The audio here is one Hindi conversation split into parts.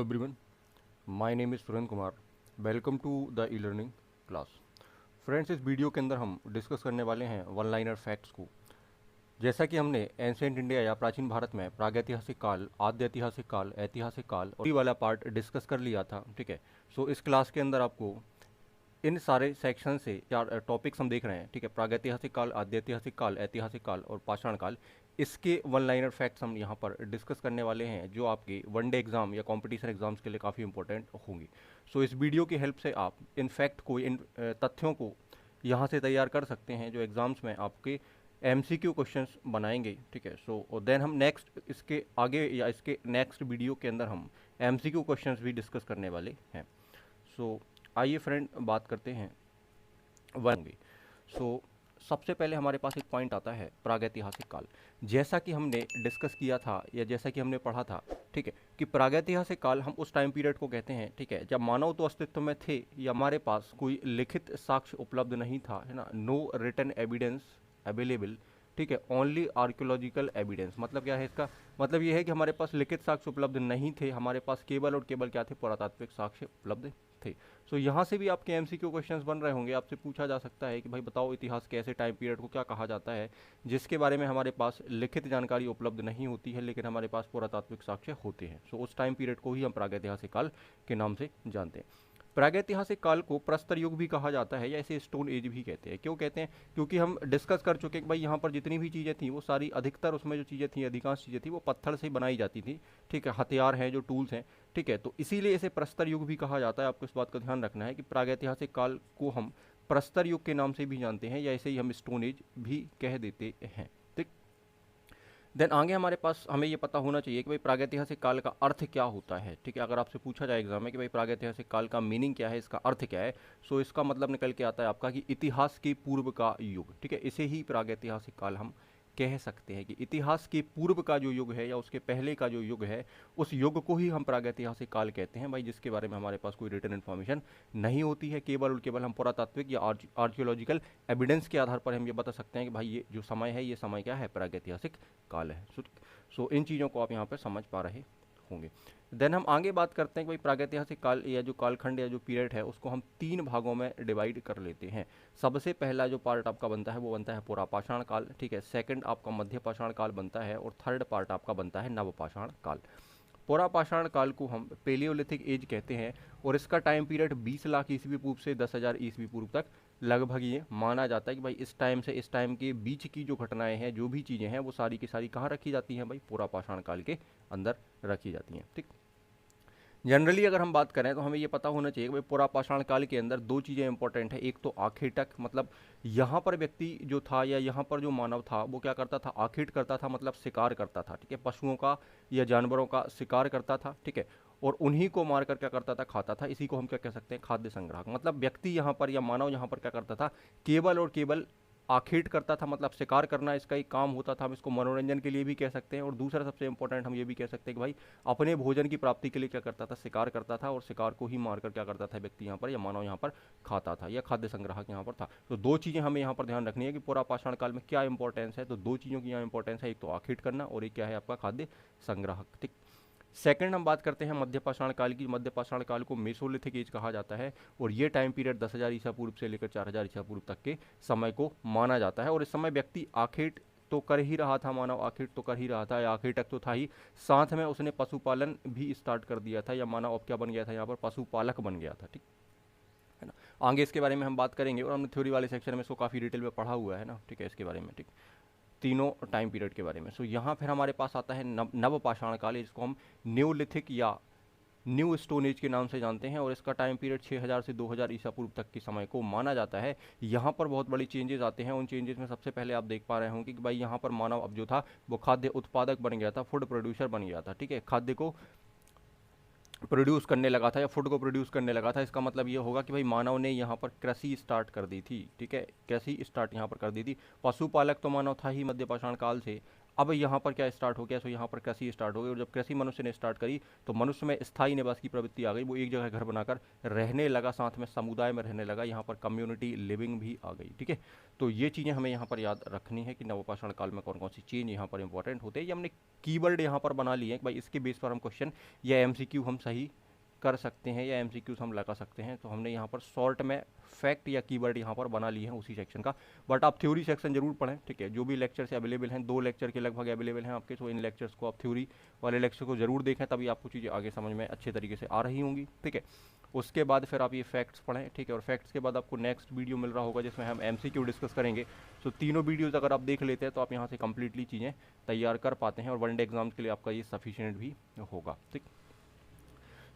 everyone, my name is Surendra Kumar. Welcome to the E learning class. Friends, इस वीडियो के अंदर हम डिस्कस करने वाले हैं वन लाइनर फैक्ट्स को. जैसा कि हमने एंशिएंट इंडिया या प्राचीन भारत में प्रागैतिहासिक काल, आद्य ऐतिहासिक काल, ऐतिहासिक काल और ये वाला पार्ट डिस्कस कर लिया था. ठीक है. सो इस क्लास के अंदर आपको इन सारे सेक्शन से चार टॉपिक्स हम देख रहे हैं. ठीक है. प्रागैतिहासिक काल, आद्य ऐतिहासिक काल, ऐतिहासिक काल और पाषाण काल. इसके वन लाइनर फैक्ट्स हम यहाँ पर डिस्कस करने वाले हैं जो आपके वनडे एग्जाम या कंपटीशन एग्जाम्स के लिए काफ़ी इंपॉर्टेंट होंगी. सो इस वीडियो की हेल्प से आप इन फैक्ट को, इन तथ्यों को यहाँ से तैयार कर सकते हैं जो एग्जाम्स में आपके MCQ क्वेश्चंस बनाएंगे. ठीक है. सो और देन हम नेक्स्ट इसके आगे या इसके नेक्स्ट वीडियो के अंदर हम MCQ क्वेश्चंस भी डिस्कस करने वाले हैं. सो आइए फ्रेंड बात करते हैं वन. सो सबसे पहले हमारे पास एक पॉइंट आता है प्रागैतिहासिक काल. जैसा कि हमने डिस्कस किया था या जैसा कि हमने पढ़ा था, ठीक है, कि प्रागैतिहासिक काल हम उस टाइम पीरियड को कहते हैं, ठीक है, जब मानव तो अस्तित्व में थे या हमारे पास कोई लिखित साक्ष्य उपलब्ध नहीं था, है ना. No written evidence available. ठीक है. Only archaeological evidence. मतलब क्या है इसका मतलब ये है कि हमारे पास लिखित साक्ष्य उपलब्ध नहीं थे, हमारे पास केवल और केवल क्या थे, पुरातात्विक साक्ष्य उपलब्ध थे. सो यहाँ से भी आपके MCQ क्वेश्चंस बन रहे होंगे. आपसे पूछा जा सकता है कि भाई बताओ इतिहास के ऐसे टाइम पीरियड को क्या कहा जाता है जिसके बारे में हमारे पास लिखित जानकारी उपलब्ध नहीं होती है लेकिन हमारे पास पुरातात्विक साक्ष्य होते हैं. सो उस टाइम पीरियड को ही हम प्रागैतिहासिक काल के नाम से जानते हैं. प्रागैतिहासिक काल को प्रस्तर युग भी कहा जाता है या इसे स्टोन एज भी कहते हैं. क्यों कहते हैं? क्योंकि हम डिस्कस कर चुके कि भाई यहाँ पर जितनी भी चीज़ें थी वो सारी, अधिकतर उसमें जो चीज़ें थी, अधिकांश चीज़ें थी वो पत्थर से बनाई जाती थी. ठीक है. हथियार हैं, जो टूल्स हैं. ठीक है. तो इसीलिए इसे प्रस्तर युग भी कहा जाता है. आपको इस बात का ध्यान रखना है कि प्रागैतिहासिक काल को हम प्रस्तर युग के नाम से भी जानते हैं या इसे ही हम स्टोन एज भी कह देते हैं. ठीक. देन आगे हमारे पास हमें ये पता होना चाहिए कि भाई प्रागैतिहासिक काल का अर्थ क्या होता है. ठीक है. अगर आपसे पूछा जाए एग्जाम में कि भाई प्रागैतिहासिक काल का मीनिंग क्या है, इसका अर्थ क्या है, सो इसका मतलब निकल के आता है आपका कि इतिहास के पूर्व का युग. ठीक है. इसे ही प्रागैतिहासिक काल हम कह सकते हैं कि इतिहास के पूर्व का जो युग है या उसके पहले का जो युग है, उस युग को ही हम प्रागैतिहासिक काल कहते हैं भाई, जिसके बारे में हमारे पास कोई रिटन इन्फॉर्मेशन नहीं होती है. केवल और केवल हम पुरातात्विक या आर्कियोलॉजिकल एविडेंस के आधार पर हम ये बता सकते हैं कि भाई ये जो समय है, ये समय क्या है, प्रागैतिहासिक काल है. सो इन चीज़ों को आप यहाँ पर समझ पा रहे होंगे. देन हम आगे बात करते हैं कि भाई प्रागैतिहासिक काल या जो कालखंड या जो पीरियड है उसको हम 3 भागों में डिवाइड कर लेते हैं. सबसे पहला जो पार्ट आपका बनता है वो बनता है पुरापाषाण काल. ठीक है. सेकंड आपका मध्यपाषाण काल बनता है और थर्ड पार्ट आपका बनता है नवपाषाण काल. पुरापाषाण काल को हम पेलियोलिथिक एज कहते हैं और इसका टाइम पीरियड 20 लाख ईस्वी पूर्व से 10,000 ईस्वी पूर्व तक लगभग ये माना जाता है कि भाई इस टाइम से इस टाइम के बीच की जो घटनाएं हैं, जो भी चीज़ें हैं, वो सारी की सारी कहाँ रखी जाती हैं भाई, पुरापाषाण काल के अंदर रखी जाती हैं. ठीक. जनरली अगर हम बात करें तो हमें ये पता होना चाहिए कि भाई पुरापाषाण काल के अंदर 2 चीज़ें इंपॉर्टेंट है. एक तो आखेटक, मतलब यहाँ पर व्यक्ति जो था या यहाँ पर जो मानव था वो क्या करता था, आखेट करता था, मतलब शिकार करता था. ठीक है. पशुओं का या जानवरों का शिकार करता था. ठीक है. और उन्हीं को मारकर क्या करता था, खाता था. इसी को हम क्या कह सकते हैं, खाद्य संग्राहक. मतलब व्यक्ति यहाँ पर या मानव यहाँ पर क्या करता था, केवल और केवल आखेट करता था, मतलब शिकार करना इसका एक काम होता था. हम इसको मनोरंजन के लिए भी कह सकते हैं और दूसरा सबसे इंपॉर्टेंट हम ये भी कह सकते हैं कि भाई अपने भोजन की प्राप्ति के लिए क्या करता था, शिकार करता था और शिकार को ही मारकर क्या करता था व्यक्ति यहाँ पर या मानव यहाँ पर खाता था या खाद्य संग्राहक यहाँ पर था. तो 2 चीज़ें हमें यहाँ पर ध्यान रखनी है कि पुरापाषाण काल में क्या इंपॉर्टेंस है. तो 2 चीज़ों की यहाँ इंपॉर्टेंस है, एक तो आखेट करना और एक क्या है आपका खाद्य संग्राहक. ठीक. सेकंड हम बात करते हैं मध्यपाषाण काल की. मध्यपाषाण काल को मेसोलिथिक एज कहा जाता है और ये टाइम पीरियड 10,000 ईसा पूर्व से लेकर 4,000 ईसा पूर्व तक के समय को माना जाता है. और इस समय व्यक्ति आखेट तो कर ही रहा था, मानव आखेट तो कर ही रहा था, या आखेटक तो था ही, साथ में उसने पशुपालन भी स्टार्ट कर दिया था या मानव अब क्या बन गया था, यहाँ पर पशुपालक बन गया था. ठीक है ना. आगे इसके बारे में हम बात करेंगे और हमने थ्योरी वाले सेक्शन में इसको काफ़ी डिटेल में पढ़ा हुआ है ना. ठीक है. इसके बारे में, ठीक, तीनों टाइम पीरियड के बारे में. सो यहाँ फिर हमारे पास आता है नवपाषाण काल, इसको हम न्यूलिथिक या न्यू स्टोन एज के नाम से जानते हैं और इसका टाइम पीरियड 6,000 से 2,000 ईसा पूर्व तक के समय को माना जाता है. यहाँ पर बहुत बड़ी चेंजेस आते हैं. उन चेंजेस में सबसे पहले आप देख पा रहे होंगे कि भाई यहाँ पर मानव अब जो था वो खाद्य उत्पादक बन गया था, फूड प्रोड्यूसर बन गया था. ठीक है. खाद्य को प्रोड्यूस करने लगा था या फूड को प्रोड्यूस करने लगा था. इसका मतलब ये होगा कि भाई मानव ने यहाँ पर कृषि स्टार्ट कर दी थी. ठीक है. कृषि स्टार्ट यहाँ पर कर दी थी. पशुपालक तो मानव था ही मध्यपाषाण काल से. अब यहाँ पर क्या स्टार्ट हो गया, सो यहाँ पर कृषि स्टार्ट हो गई, और जब कृषि मनुष्य ने स्टार्ट करी तो मनुष्य में स्थायी निवास की प्रवृत्ति आ गई, वो एक जगह घर बनाकर रहने लगा, साथ में समुदाय में रहने लगा, यहाँ पर कम्युनिटी लिविंग भी आ गई। ठीक है, तो ये चीज़ें हमें यहाँ पर याद रखनी है कि नवपाषाण काल में कौन कौन सी चीज़ यहाँ पर इंपॉर्टेंट होते हैं। ये हमने कीवर्ड यहाँ पर बना लिए हैं कि भाई इसके बेस पर हम क्वेश्चन या एमसीक्यू हम सही कर सकते हैं या एमसीक्यूज हम लगा सकते हैं। तो हमने यहाँ पर शॉर्ट में फैक्ट या कीवर्ड यहाँ पर बना लिए हैं उसी सेक्शन का। बट आप थ्योरी सेक्शन जरूर पढ़ें, ठीक है, जो भी लेक्चर्स अवेलेबल हैं, 2 लेक्चर के लगभग अवेलेबल हैं आपके, तो इन लेक्चर्स को आप थ्योरी वाले लेक्चर को जरूर देखें, तभी आपको चीज़ें आगे समझ में अच्छे तरीके से आ रही होंगी। ठीक है, उसके बाद फिर आप ये फैक्ट्स पढ़ें, ठीक है, और फैक्ट्स के बाद आपको नेक्स्ट वीडियो मिल रहा होगा जिसमें हम एमसीक्यू डिस्कस करेंगे। तो तीनों वीडियोज़ अगर आप देख लेते हैं तो आप यहाँ से कंप्लीटली चीज़ें तैयार कर पाते हैं, और वनडे एग्जाम्स के लिए आपका ये सफिशियंट भी होगा। ठीक,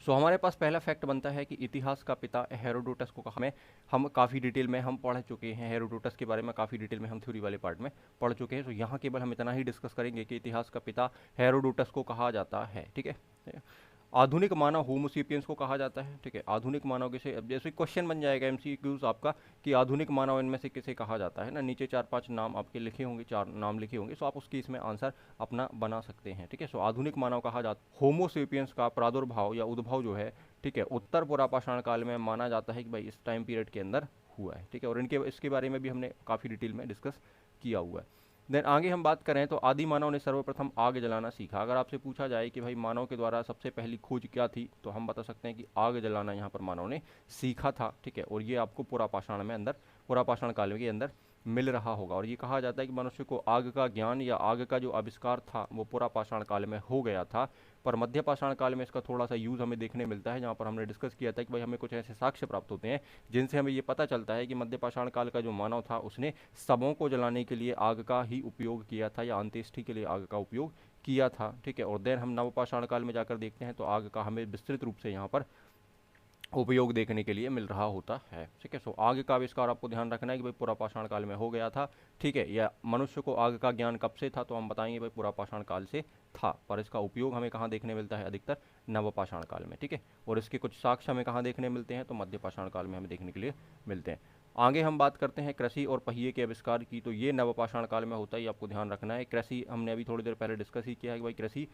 सो हमारे पास पहला फैक्ट बनता है कि इतिहास का पिता हेरोडोटस को हमें हम काफ़ी डिटेल में हम पढ़ चुके हैं, हेरोडोटस के बारे में काफ़ी डिटेल में हम थ्योरी वाले पार्ट में पढ़ चुके हैं। तो यहाँ केवल हम इतना ही डिस्कस करेंगे कि इतिहास का पिता हेरोडोटस को कहा जाता है। ठीक है, आधुनिक मानव होमोसेपियंस को कहा जाता है। ठीक है, आधुनिक मानव किसे, अब जैसे क्वेश्चन बन जाएगा एमसीक्यूज आपका कि आधुनिक मानव इनमें से किसे कहा जाता है ना, नीचे 4-5 नाम आपके लिखे होंगे, 4 नाम लिखे होंगे, सो आप उसकी इसमें आंसर अपना बना सकते हैं। ठीक है, सो आधुनिक मानव कहा जाता, होमोसेपियंस का प्रादुर्भाव या उद्भव जो है, ठीक है, उत्तर पुरापाषाण काल में माना जाता है कि भाई इस टाइम पीरियड के अंदर हुआ है। ठीक है, और इनके इसके बारे में भी हमने काफ़ी डिटेल में डिस्कस किया हुआ है। देन आगे हम बात करें तो आदि मानव ने सर्वप्रथम आग जलाना सीखा। अगर आपसे पूछा जाए कि भाई मानव के द्वारा सबसे पहली खोज क्या थी, तो हम बता सकते हैं कि आग जलाना यहाँ पर मानव ने सीखा था। ठीक है, और ये आपको पुरापाषाण में अंदर, पुरापाषाण काल के अंदर मिल रहा होगा, और ये कहा जाता है कि मनुष्य को आग का ज्ञान या आग का जो आविष्कार था वो पुरापाषाण काल में हो गया था। पर मध्य पाषाण काल में इसका थोड़ा सा यूज़ हमें देखने मिलता है, जहाँ पर हमने डिस्कस किया था कि भाई हमें कुछ ऐसे साक्ष्य प्राप्त होते हैं जिनसे हमें ये पता चलता है कि मध्य पाषाण काल का जो मानव था उसने शवों को जलाने के लिए आग का ही उपयोग किया था, या अंत्येष्टि के लिए आग का उपयोग किया था। ठीक है, और देन हम नवपाषाण काल में जाकर देखते हैं तो आग का हमें विस्तृत रूप से यहाँ पर उपयोग देखने के लिए मिल रहा होता है। ठीक है, सो आग का आविष्कार आपको ध्यान रखना है कि भाई पुरापाषाण काल में हो गया था। ठीक है, या मनुष्य को आग का ज्ञान कब से था, तो हम बताएंगे भाई पुरापाषाण काल से था, पर इसका उपयोग हमें कहाँ देखने मिलता है, अधिकतर नवपाषाण काल में। ठीक है, और इसके कुछ साक्ष्य हमें कहाँ देखने मिलते हैं, तो मध्यपाषाण काल में हमें देखने के लिए मिलते हैं। आगे हम बात करते हैं कृषि और पहिए के आविष्कार की, तो ये नवपाषाण काल में होता है, आपको ध्यान रखना है। कृषि हमने अभी थोड़ी देर पहले डिस्कस ही किया है कि भाई कृषि,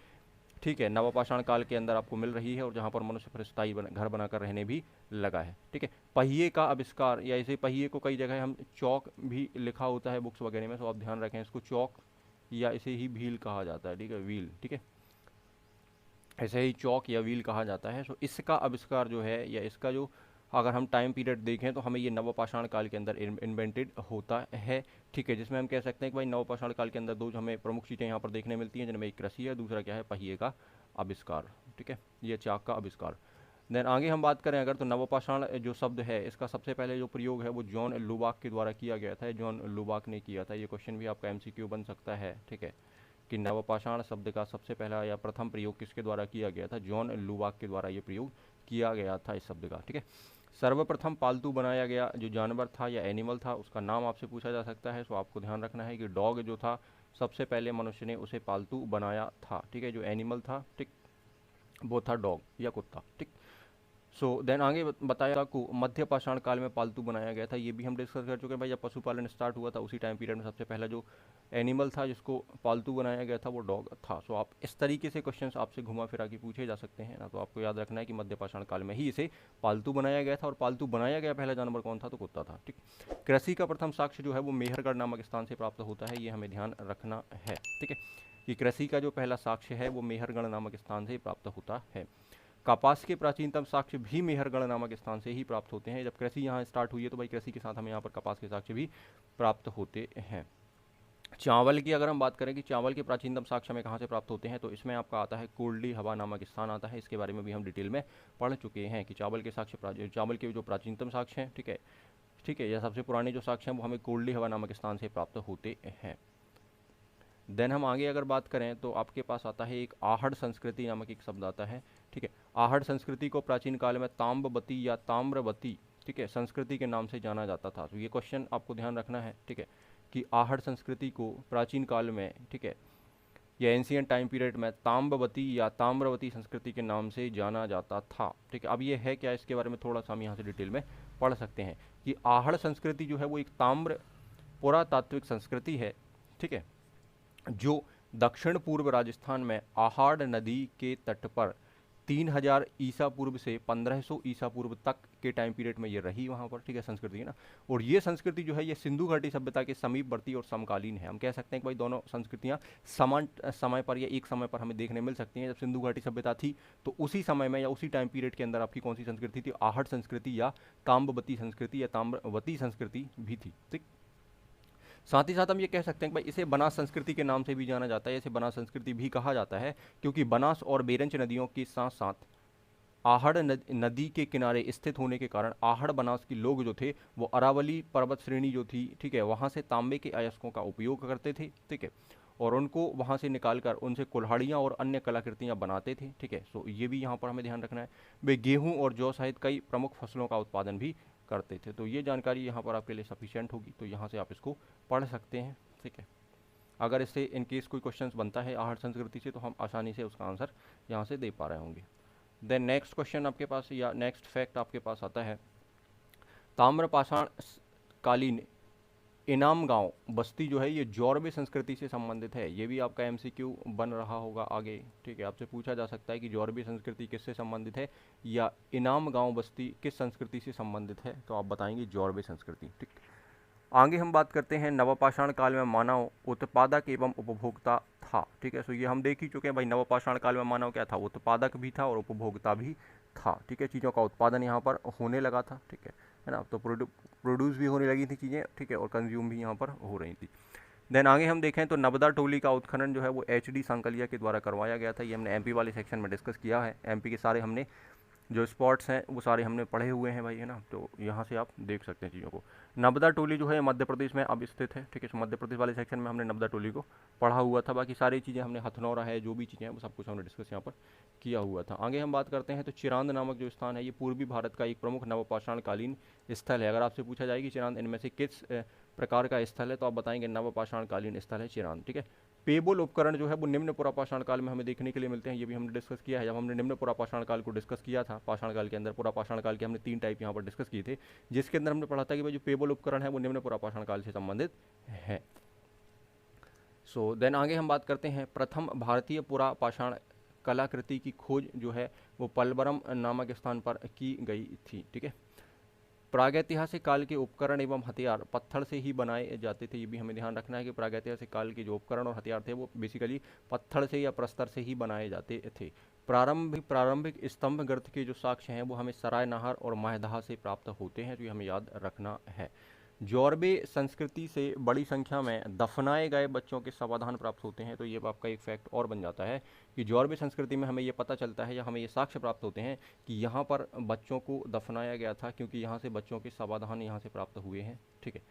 ठीक है, नवपाषाण काल के अंदर आपको मिल रही है, और जहाँ पर मनुष्य फिर स्थायी घर बनाकर रहने भी लगा है। ठीक है, पहिए का आविष्कार, या इसे पहिए को कई जगह हम चौक भी लिखा होता है बुक्स वगैरह में, तो आप ध्यान रखें इसको चौक या इसे ही व्हील कहा जाता है। ठीक है, व्हील, ठीक है, ऐसे ही चौक या व्हील कहा जाता है। सो इसका आविष्कार जो है, या इसका जो अगर हम टाइम पीरियड देखें तो हमें ये नवपाषाण काल के अंदर इन्वेंटेड होता है। ठीक है, जिसमें हम कह सकते हैं कि भाई नवपाषाण काल के अंदर दो हमें प्रमुख चीज़ें यहाँ पर देखने मिलती हैं, जिनमें एक कृषि है, दूसरा क्या है, पहिए का आविष्कार। ठीक है, ये चाक का आविष्कार। देन आगे हम बात करें अगर, तो नवपाषाण जो शब्द है इसका सबसे पहले जो प्रयोग है वो जॉन लुबाक के द्वारा किया गया था, जॉन लुबाक ने किया था। ये क्वेश्चन भी आपका एमसीक्यू बन सकता है। ठीक है, कि नवपाषाण शब्द का सबसे पहला या प्रथम प्रयोग किसके द्वारा किया गया था, जॉन लुबाक के द्वारा ये प्रयोग किया गया था इस शब्द का। ठीक है, सर्वप्रथम पालतू बनाया गया जो जानवर था या एनिमल था उसका नाम आपसे पूछा जा सकता है। सो आपको ध्यान रखना है कि डॉग जो था सबसे पहले मनुष्य ने उसे पालतू बनाया था। ठीक है, जो एनिमल था, ठीक, वो था डॉग या कुत्ता। ठीक, सो देन आगे बताया को मध्य पाषाण काल में पालतू बनाया गया था, ये भी हम डिस्कस कर चुके हैं भाई। जब पशुपालन स्टार्ट हुआ था उसी टाइम पीरियड में सबसे पहला जो एनिमल था जिसको पालतू बनाया गया था वो डॉग था। सो आप इस तरीके से क्वेश्चंस आपसे घुमा फिरा के पूछे जा सकते हैं ना, तो आपको याद रखना है कि मध्य पाषाण काल में ही इसे पालतू बनाया गया था, और पालतू बनाया गया पहला जानवर कौन था, तो कुत्ता था। ठीक, कृषि का प्रथम साक्ष्य जो है वो मेहरगढ़ नामक स्थान से प्राप्त होता है, ये हमें ध्यान रखना है। ठीक है, कि कृषि का जो पहला साक्ष्य है वो मेहरगढ़ नामक स्थान से प्राप्त होता है। कपास के प्राचीनतम साक्ष्य भी मेहरगढ़ नामक स्थान से ही प्राप्त होते हैं। जब कृषि यहाँ स्टार्ट हुई है तो भाई कृषि के साथ हमें यहाँ पर कपास के साक्ष्य भी प्राप्त होते हैं। चावल की अगर हम बात करें कि चावल के प्राचीनतम साक्ष्य हमें कहाँ से प्राप्त होते हैं, तो इसमें आपका आता है कोल्डी हवा नामक स्थान आता है। इसके बारे में भी हम डिटेल में पढ़ चुके हैं कि चावल के साक्ष्य, चावल के जो प्राचीनतम साक्ष्य हैं, ठीक है, ठीक है, या सबसे पुराने जो साक्ष्य हैं वो हमें कोल्डी हवा नामक स्थान से प्राप्त होते हैं। देन हम आगे अगर बात करें तो आपके पास आता है एक आहड़ संस्कृति नामक एक शब्द आता है। ठीक है, आहड़ संस्कृति को प्राचीन काल में ताम्रवती या ताम्रवती, ठीक है, संस्कृति के नाम से जाना जाता था। तो ये क्वेश्चन आपको ध्यान रखना है। ठीक है, कि आहड़ संस्कृति को प्राचीन काल में, ठीक है, या एंशियंट टाइम पीरियड में ताम्रवती या ताम्रवती संस्कृति के नाम से जाना जाता था। ठीक है, अब ये है क्या, इसके बारे में थोड़ा सा हम यहाँ से डिटेल में पढ़ सकते हैं कि आहड़ संस्कृति जो है वो एक ताम्र पुरातात्विक संस्कृति है। ठीक है, जो दक्षिण पूर्व राजस्थान में आहाड़ नदी के तट पर 3000 ईसा पूर्व से 1500 ईसा पूर्व तक के टाइम पीरियड में ये रही वहाँ पर, ठीक है, संस्कृति है ना। और ये संस्कृति जो है ये सिंधु घाटी सभ्यता के समीपवर्ती और समकालीन है। हम कह सकते हैं कि भाई दोनों संस्कृतियाँ समान समय पर या एक समय पर हमें देखने मिल सकती हैं। जब सिंधु घाटी सभ्यता थी तो उसी समय में या उसी टाइम पीरियड के अंदर आपकी कौन सी संस्कृति थी, आहट संस्कृति या ताम्रवती संस्कृति या ताम्रवती संस्कृति भी थी, ठीक। साथ ही साथ हम ये कह सकते हैं कि भाई इसे बनास संस्कृति के नाम से भी जाना जाता है, इसे बनास संस्कृति भी कहा जाता है, क्योंकि बनास और बेरंच नदियों के साथ साथ आहड़ नदी के किनारे स्थित होने के कारण आहड़ बनास के लोग जो थे वो अरावली पर्वत श्रेणी जो थी, ठीक है, वहाँ से तांबे के अयस्कों का उपयोग करते थे, ठीक है, और उनको वहाँ से निकालकर उनसे कुल्हाड़ियाँ और अन्य कलाकृतियाँ बनाते थे, ठीक है। सो ये भी यहाँ पर हमें ध्यान रखना है। वे गेहूँ और जौ सहित कई प्रमुख फसलों का उत्पादन भी करते थे। तो ये जानकारी यहाँ पर आपके लिए सफिशिएंट होगी, तो यहाँ से आप इसको पढ़ सकते हैं, ठीक है। अगर इससे इन केस कोई क्वेश्चन बनता है आहट संस्कृति से तो हम आसानी से उसका आंसर यहाँ से दे पा रहे होंगे। देन नेक्स्ट क्वेश्चन आपके पास या नेक्स्ट फैक्ट आपके पास आता है, ताम्रपाषाण कालीन इनाम गांव बस्ती जो है ये जौरबे संस्कृति से संबंधित है। ये भी आपका एमसीक्यू बन रहा होगा आगे, ठीक है, आपसे पूछा जा सकता है कि जौरबे संस्कृति किससे संबंधित है या इनाम गांव बस्ती किस संस्कृति से संबंधित है, तो आप बताएंगे जौरबे संस्कृति, ठीक। आगे हम बात करते हैं नवपाषाण काल में मानव उत्पादक एवं उपभोक्ता था, ठीक है। सो ये हम देख ही चुके हैं भाई, नवपाषाण काल में मानव क्या था, उत्पादक भी था और उपभोक्ता भी था, ठीक है। चीज़ों का उत्पादन यहाँ पर होने लगा था, ठीक है ना, तो प्रोड्यूस भी होने लगी थी चीज़ें, ठीक है, और कंज्यूम भी यहाँ पर हो रही थी। देन आगे हम देखें तो नबदा टोली का उत्खनन जो है वो HD सांकलिया के द्वारा करवाया गया था। ये हमने MP वाले सेक्शन में डिस्कस किया है। MP के सारे हमने जो स्पॉट्स हैं वो सारे हमने पढ़े हुए हैं भाई, है ना, तो यहाँ से आप देख सकते हैं चीज़ों को। नबदा टोली जो है मध्य प्रदेश में अब स्थित है, ठीक है। मध्य प्रदेश वाले सेक्शन में हमने नबदा टोली को पढ़ा हुआ था। बाकी सारी चीज़ें हमने हथनौरा है, जो भी चीज़ें हैं वो सब कुछ हमने डिस्कस यहाँ पर किया हुआ था। आगे हम बात करते हैं तो चिरांद नामक जो स्थान है ये पूर्वी भारत का एक प्रमुख नवपाषाण कालीन स्थल है। अगर आपसे पूछा जाए कि चिरांद इनमें से किस प्रकार का स्थल है तो आप बताएंगे नवपाषाण कालीन स्थल है चिरांद, ठीक है। पेबल उपकरण जो है वो निम्न पुरापाषाण काल में हमें देखने के लिए मिलते हैं। ये भी हमने डिस्कस किया है। जब हमने निम्न पुरापाषाण काल को डिस्कस किया था, पाषाण काल के अंदर पुरापाषाण काल के हमने 3 टाइप यहाँ पर डिस्कस किए थे, जिसके अंदर हमने पढ़ा था कि भाई जो पेबल उपकरण है वो निम्न पुरापाषाण काल से संबंधित है। सो देन आगे हम बात करते हैं प्रथम भारतीय पुरापाषाण कलाकृति की खोज जो है वो पलवरम नामक स्थान पर की गई थी, ठीक है। प्रागैतिहासिक काल के उपकरण एवं हथियार पत्थर से ही बनाए जाते थे। ये भी हमें ध्यान रखना है कि प्रागैतिहासिक काल के जो उपकरण और हथियार थे वो बेसिकली पत्थर से या प्रस्तर से ही बनाए जाते थे। प्रारंभिक स्तंभ ग्रंथ के जो साक्ष्य हैं वो हमें सराय नाहर और महदहा से प्राप्त होते हैं, तो ये हमें याद रखना है। जौरबे संस्कृति से बड़ी संख्या में दफनाए गए बच्चों के समाधान प्राप्त होते हैं, तो ये आपका एक फैक्ट और बन जाता है कि जौरबे संस्कृति में हमें ये पता चलता है या हमें ये साक्ष्य प्राप्त होते हैं कि यहाँ पर बच्चों को दफनाया गया था, क्योंकि यहाँ से बच्चों के समाधान यहाँ से प्राप्त हुए हैं, ठीक है।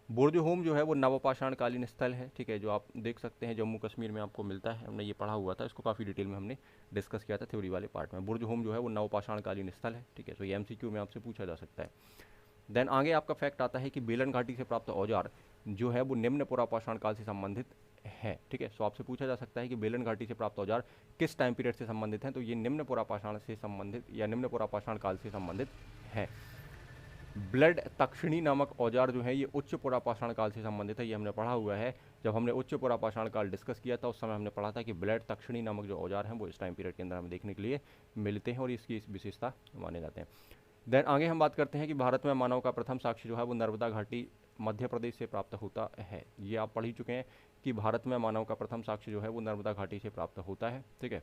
बुर्जहोम जो है वो नवपाषाण कालीन स्थल है, ठीक है, जो आप देख सकते हैं जम्मू कश्मीर में आपको मिलता है। हमने ये पढ़ा हुआ था, इसको काफ़ी डिटेल में हमने डिस्कस किया था थ्योरी वाले पार्ट में। बुर्जहोम जो है वो नवपाषाण कालीन स्थल है, ठीक है। तो ये MCQ में आपसे पूछा जा सकता है। देन आगे आपका फैक्ट आता है कि बेलन घाटी से प्राप्त औजार जो है वो निम्न पुरापाषाण काल से संबंधित है, ठीक है। सो आपसे पूछा जा सकता है कि बेलन घाटी से प्राप्त औजार किस टाइम पीरियड से संबंधित हैं, तो ये निम्न पुरापाषाण से संबंधित या निम्न पुरापाषाण काल से संबंधित है। ब्लड तक्षिणी नामक औजार जो है ये उच्च पुरापाषाण काल से संबंधित है। ये हमने पढ़ा हुआ है। जब हमने उच्च पुरापाषाण काल डिस्कस किया था उस समय हमने पढ़ा था कि ब्लड तक्षिणी नामक जो औजार हैं वो इस टाइम पीरियड के अंदर हमें देखने के लिए मिलते हैं और इसकी इस विशेषता माने जाते हैं। देन आगे हम बात करते हैं कि भारत में मानव का प्रथम साक्ष्य जो है वो नर्मदा घाटी मध्य प्रदेश से प्राप्त होता है। ये आप पढ़ ही चुके हैं कि भारत में मानव का प्रथम साक्ष्य जो है वो नर्मदा घाटी से प्राप्त होता है, ठीक है।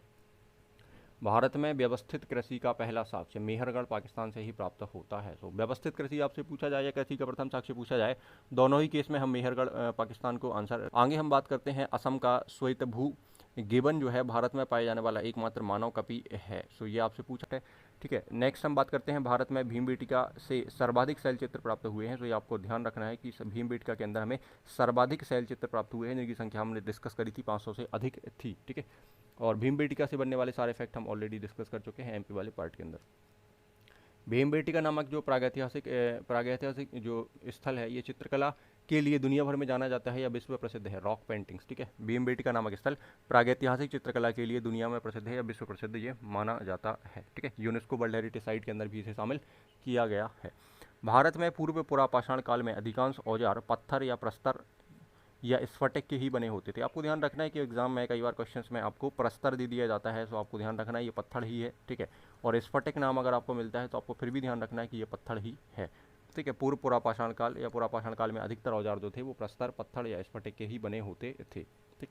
भारत में व्यवस्थित कृषि का पहला साक्ष्य मेहरगढ़ पाकिस्तान से ही प्राप्त होता है। तो व्यवस्थित कृषि आपसे पूछा जाए या कृषि का प्रथम साक्ष्य पूछा जाए, दोनों ही केस में हम मेहरगढ़ पाकिस्तान को आंसर। आगे हम बात करते हैं असम का श्वेतभू गिबन जो है भारत में पाए जाने वाला एकमात्र मानव कपि है। सो ये आपसे पूछा है, ठीक है। नेक्स्ट हम बात करते हैं भारत में भीमबेटिका से सर्वाधिक शैल चित्र प्राप्त हुए हैं। तो ये आपको ध्यान रखना है कि भीमबेटिका के अंदर हमें सर्वाधिक शैल चित्र प्राप्त हुए हैं, जिनकी संख्या हमने डिस्कस करी थी 500 से अधिक थी, ठीक है। और भीमबेटिका से बनने वाले सारे फैक्ट हम ऑलरेडी डिस्कस कर चुके हैं MP वाले पार्ट के अंदर। भीमबेटिका नामक जो प्रागैतिहासिक जो स्थल है ये चित्रकला के लिए दुनिया भर में जाना जाता है या विश्व प्रसिद्ध है। रॉक पेंटिंग्स, ठीक है। भीमबेटिका नामक स्थल प्रागैतिहासिक चित्रकला के लिए दुनिया में प्रसिद्ध है या विश्व प्रसिद्ध ये माना जाता है, ठीक है। यूनेस्को वर्ल्ड हेरिटेज साइट के अंदर भी इसे शामिल किया गया है। भारत में पूर्व पुरापाषाण काल में अधिकांश औजार पत्थर या प्रस्तर या स्फटिक के ही बने होते थे। आपको ध्यान रखना है कि एग्जाम में कई बार क्वेश्चंस में आपको प्रस्तर दे दिया जाता है, तो आपको ध्यान रखना है ये पत्थर ही है, ठीक है। और स्फटिक नाम अगर आपको मिलता है तो आपको फिर भी ध्यान रखना है कि ये पत्थर ही है, ठीक है। पूर्व पुरापाषाण काल या पुरापाषाण काल में अधिकतर औजार जो थे वो प्रस्तर, पत्थर या स्फटिक के ही बने होते थे, ठीक।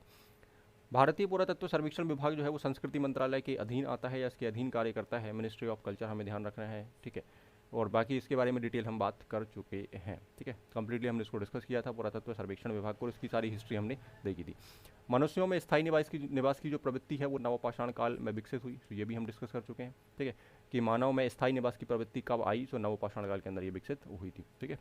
भारतीय पुरातत्व सर्वेक्षण विभाग जो है वो संस्कृति मंत्रालय के अधीन आता है या इसके अधीन कार्य करता है, मिनिस्ट्री ऑफ कल्चर, हमें ध्यान रखना है, ठीक है। और बाकी इसके बारे में डिटेल हम बात कर चुके हैं, ठीक है। कंप्लीटली हमने इसको डिस्कस किया था, पुरातत्व सर्वेक्षण विभाग को, इसकी सारी हिस्ट्री हमने देखी थी। मनुष्यों में स्थायी निवास की जो प्रवृत्ति है वो नवपाषाण काल में विकसित हुई, तो ये भी हम डिस्कस कर चुके हैं, ठीक है। कि मानव में स्थायी निवास की प्रवृत्ति कब आई, तो नवपाषाण काल के अंदर ये विकसित हुई थी, ठीक है।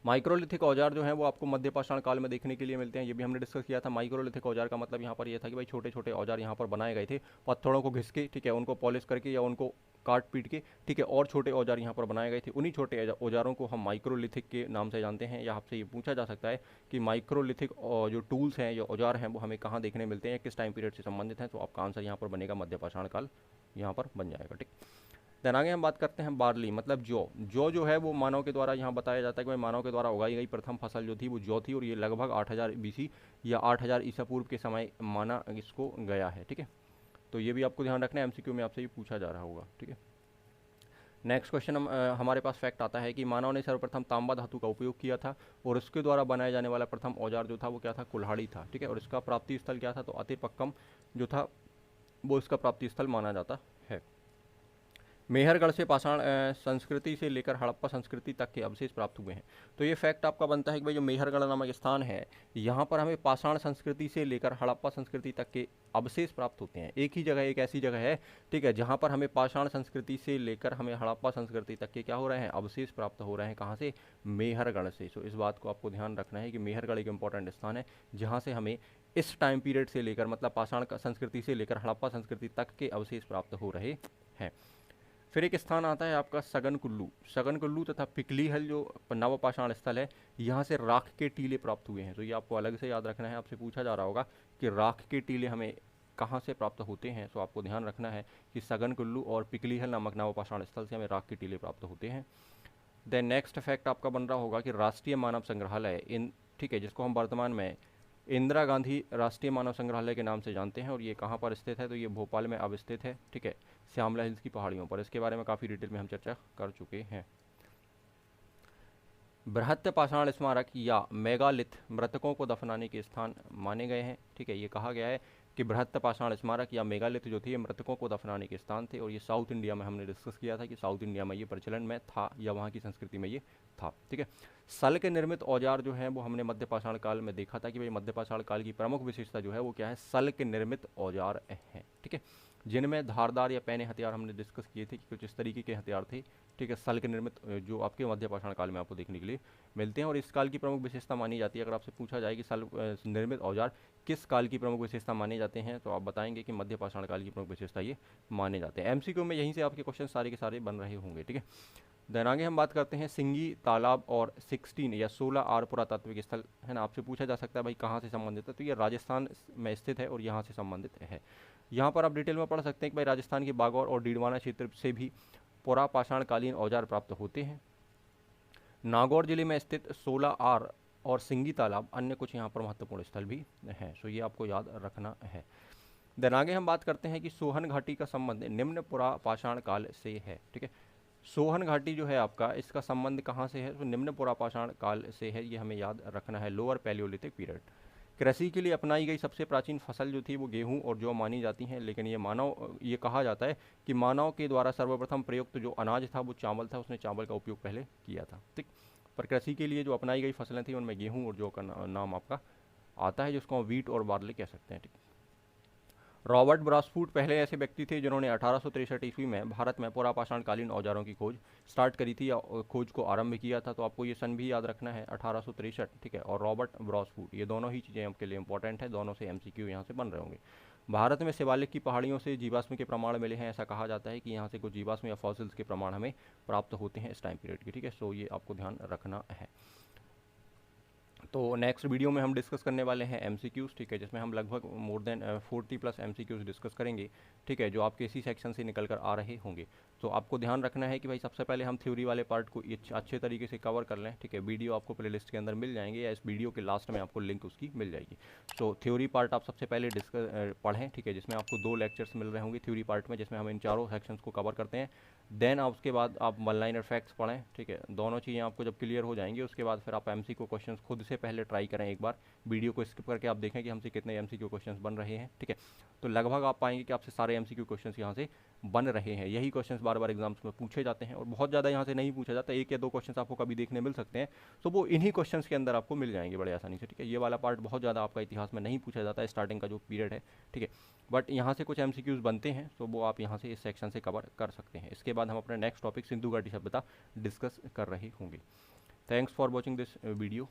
माइक्रोलिथिक औजार जो हैं वो आपको मध्यपाषाण काल में देखने के लिए मिलते हैं, ये भी हमने डिस्कस किया था। माइक्रोलिथिक औजार का मतलब यहाँ पर ये था कि भाई छोटे छोटे औजार यहाँ पर बनाए गए थे, पत्थरों को घिस के, ठीक है, उनको पॉलिश करके या उनको काट पीट के, ठीक है, और छोटे औजार यहाँ पर बनाए गए थे। उन्हीं छोटे औजारों को हम माइक्रोलिथिक के नाम से जानते हैं। या आपसे ये पूछा जा सकता है कि माइक्रोलिथिक जो टूल्स हैं, जो औजार हैं, वो हमें कहाँ देखने मिलते हैं, किस टाइम पीरियड से संबंधित हैं, तो आपका आंसर यहाँ पर बनेगा मध्यपाषाण काल, यहाँ पर बन जाएगा, ठीक। देन आगे हम बात करते हैं बार्ली, मतलब जौ जो है वो मानव के द्वारा यहाँ बताया जाता है कि भाई मानव के द्वारा उगाई गई प्रथम फसल जो थी वो जौ थी, और ये लगभग 8000 BC या 8000 ईसा पूर्व के समय माना इसको गया है, ठीक है। तो ये भी आपको ध्यान रखना है, MCQ में आपसे ये पूछा जा रहा होगा, ठीक है। नेक्स्ट क्वेश्चन हमारे पास फैक्ट आता है कि मानव ने सर्वप्रथम तांबा धातु का उपयोग किया था, और उसके द्वारा बनाए जाने वाला प्रथम औजार जो था वो क्या था, कुल्हाड़ी था, ठीक है। और इसका प्राप्ति स्थल क्या था, तो अतिपक्कम जो था वो इसका प्राप्ति स्थल माना जाता है। मेहरगढ़ से पाषाण संस्कृति से लेकर हड़प्पा संस्कृति तक के अवशेष प्राप्त हुए हैं। तो ये फैक्ट आपका बनता है कि भाई जो मेहरगढ़ नामक स्थान है, यहाँ पर हमें पाषाण संस्कृति से लेकर हड़प्पा संस्कृति तक के अवशेष प्राप्त होते हैं। एक ही जगह, एक ऐसी जगह है, ठीक है, जहाँ पर हमें पाषाण संस्कृति से लेकर हमें हड़प्पा संस्कृति तक के क्या हो रहे हैं, अवशेष प्राप्त हो रहे हैं। कहाँ से, मेहरगढ़ से। सो इस बात को आपको ध्यान रखना है कि मेहरगढ़ एक इंपॉर्टेंट स्थान है जहाँ से हमें इस टाइम पीरियड से लेकर, मतलब पाषाण संस्कृति से लेकर हड़प्पा संस्कृति तक के अवशेष प्राप्त हो रहे हैं। फिर एक स्थान आता है आपका सगन कुल्लू तथा पिकलीहल जो नवपाषाण स्थल है, यहाँ से राख के टीले प्राप्त हुए हैं। तो ये आपको अलग से याद रखना है, आपसे पूछा जा रहा होगा कि राख के टीले हमें कहाँ से प्राप्त होते हैं। तो आपको ध्यान रखना है कि सगन कुल्लू और पिकलीहल नामक नवपाषाण स्थल से हमें राख के टीले प्राप्त होते हैं। देन नेक्स्ट फैक्ट आपका बन रहा होगा कि राष्ट्रीय मानव संग्रहालय ठीक है, जिसको हम वर्तमान में इंदिरा गांधी राष्ट्रीय मानव संग्रहालय के नाम से जानते हैं, और ये कहाँ पर स्थित है, तो ये भोपाल में अब स्थित है, ठीक है, श्यामला हिल्स की पहाड़ियों पर। इसके बारे में काफ़ी डिटेल में हम चर्चा कर चुके हैं। बृहत् पाषाण स्मारक या मेगालिथ मृतकों को दफनाने के स्थान माने गए हैं, ठीक है। ये कहा गया है कि बृहत् पाषाण स्मारक या मेगालिथ जो थे ये मृतकों को दफनाने के स्थान थे, और ये साउथ इंडिया में हमने डिस्कस किया था कि साउथ इंडिया में ये प्रचलन में था या वहाँ की संस्कृति में ये था, ठीक है। सल के निर्मित औजार जो हैं वो हमने मध्य पाषाण काल में देखा था कि भाई मध्य पाषाण काल की प्रमुख विशेषता जो है वो क्या है, सल के निर्मित औजार हैं, ठीक है, जिनमें धारदार या पैने हथियार हमने डिस्कस किए थे कि कुछ इस तरीके के हथियार थे, ठीक है, सल के निर्मित जो आपके मध्य पाषाण काल में आपको देखने के लिए मिलते हैं। और इस काल की प्रमुख विशेषता मानी जाती है, अगर आपसे पूछा जाए कि सल निर्मित औजार किस काल की प्रमुख विशेषता माने जाते हैं, तो आप बताएंगे कि मध्य पाषाण काल की प्रमुख विशेषता ये माने जाते हैं। MCQ में यहीं से आपके क्वेश्चन सारे के सारे बन रहे होंगे, ठीक है। देन आगे हम बात करते हैं सिंगी तालाब और 16 या 16 आर पुरातात्विक स्थल, है ना। आपसे पूछा जा सकता है भाई कहाँ से संबंधित है, तो ये राजस्थान में स्थित है और यहाँ से संबंधित है। यहाँ पर आप डिटेल में पढ़ सकते हैं कि भाई राजस्थान के बागौर और डीडवाना क्षेत्र से भी पुरापाषाण कालीन औजार प्राप्त होते हैं। नागौर जिले में स्थित 16 आर और सिंगी तालाब अन्य कुछ यहाँ पर महत्वपूर्ण स्थल भी हैं, सो ये आपको याद रखना है। देन आगे हम बात करते हैं कि सोहन घाटी का संबंध निम्न पुरापाषाण काल से है, ठीक है। सोहन घाटी जो है आपका, इसका संबंध कहाँ से है, तो निम्न पुरापाषाण काल से है, ये हमें याद रखना है, लोअर पैलियोलिथिक पीरियड। कृषि के लिए अपनाई गई सबसे प्राचीन फसल जो थी वो गेहूं और जौ मानी जाती हैं, लेकिन ये कहा जाता है कि मानव के द्वारा सर्वप्रथम प्रयुक्त जो अनाज था वो चावल था, उसने चावल का उपयोग पहले किया था, ठीक। पर कृषि के लिए जो अपनाई गई फसलें थी उनमें गेहूँ और जौ का नाम आपका आता है, जिसको हम वीट और बार्ली कह सकते हैं, ठीक। रॉबर्ट ब्रासफूट पहले ऐसे व्यक्ति थे जिन्होंने 1863 ईस्वी में भारत में पुरापाषाण कालीन औजारों की खोज स्टार्ट करी थी या खोज को आरंभ किया था। तो आपको ये सन भी याद रखना है, 1863, ठीक है, और रॉबर्ट ब्रासफूट, ये दोनों ही चीज़ें आपके लिए इंपॉर्टेंट है, दोनों से MCQ यहाँ से बन रहे होंगे। भारत में शिवालिक की पहाड़ियों से जीवाश्म के प्रमाण मिले हैं, ऐसा कहा जाता है कि यहाँ से कुछ जीवाश्म या फॉसिल्स के प्रमाण हमें प्राप्त होते हैं इस टाइम पीरियड के, ठीक है। सो ये आपको ध्यान रखना है। तो नेक्स्ट वीडियो में हम डिस्कस करने वाले हैं MCQs, ठीक है, जिसमें हम लगभग मोर देन 40+ MCQs डिस्कस करेंगे, ठीक है, जो आपके इसी सेक्शन से निकल कर आ रहे होंगे। तो आपको ध्यान रखना है कि भाई सबसे पहले हम थ्योरी वाले पार्ट को अच्छे तरीके से कवर कर लें, ठीक है। वीडियो आपको प्लेलिस्ट के अंदर मिल जाएंगे या इस वीडियो के लास्ट में आपको लिंक उसकी मिल जाएगी। तो थ्योरी पार्ट आप सबसे पहले पढ़ें, ठीक है, जिसमें आपको 2 लेक्चर्स मिल रहे होंगे थ्योरी पार्ट में, जिसमें हम इन चारों सेक्शंस को कवर करते हैं। देन आप उसके बाद आप वन लाइनर फैक्ट्स पढ़ें, ठीक है। दोनों चीज़ें आपको जब क्लियर हो जाएंगी उसके बाद फिर आप एमसीक्यू क्वेश्चंस खुद से पहले ट्राई करें एक बार, वीडियो को स्किप करके आप देखें कि हमसे कितने एमसीक्यू क्वेश्चंस बन रहे हैं, ठीक है। तो लगभग आप पाएंगे कि आपसे सारे एमसीक्यू क्वेश्चंस यहाँ से बन रहे हैं। यही क्वेश्चंस बार बार एग्जाम्स में पूछे जाते हैं और बहुत ज़्यादा यहाँ से नहीं पूछा जाता, 1 या 2 क्वेश्चंस आपको कभी देखने मिल सकते हैं, तो वो इन्हीं क्वेश्चंस के अंदर आपको मिल जाएंगे बड़े आसानी से, ठीक है। ये वाला पार्ट बहुत ज़्यादा आपका इतिहास में नहीं पूछा जाता है, स्टार्टिंग का जो पीरियड है, ठीक है। बट यहाँ से कुछ एमसीक्यूज़ बनते हैं, तो वो आप यहाँ से इस सेक्शन से कवर कर सकते हैं। इसके बाद हम अपने नेक्स्ट टॉपिक सिंधु घाटी सभ्यता डिस्कस कर रहे होंगे। Thanks for watching this video.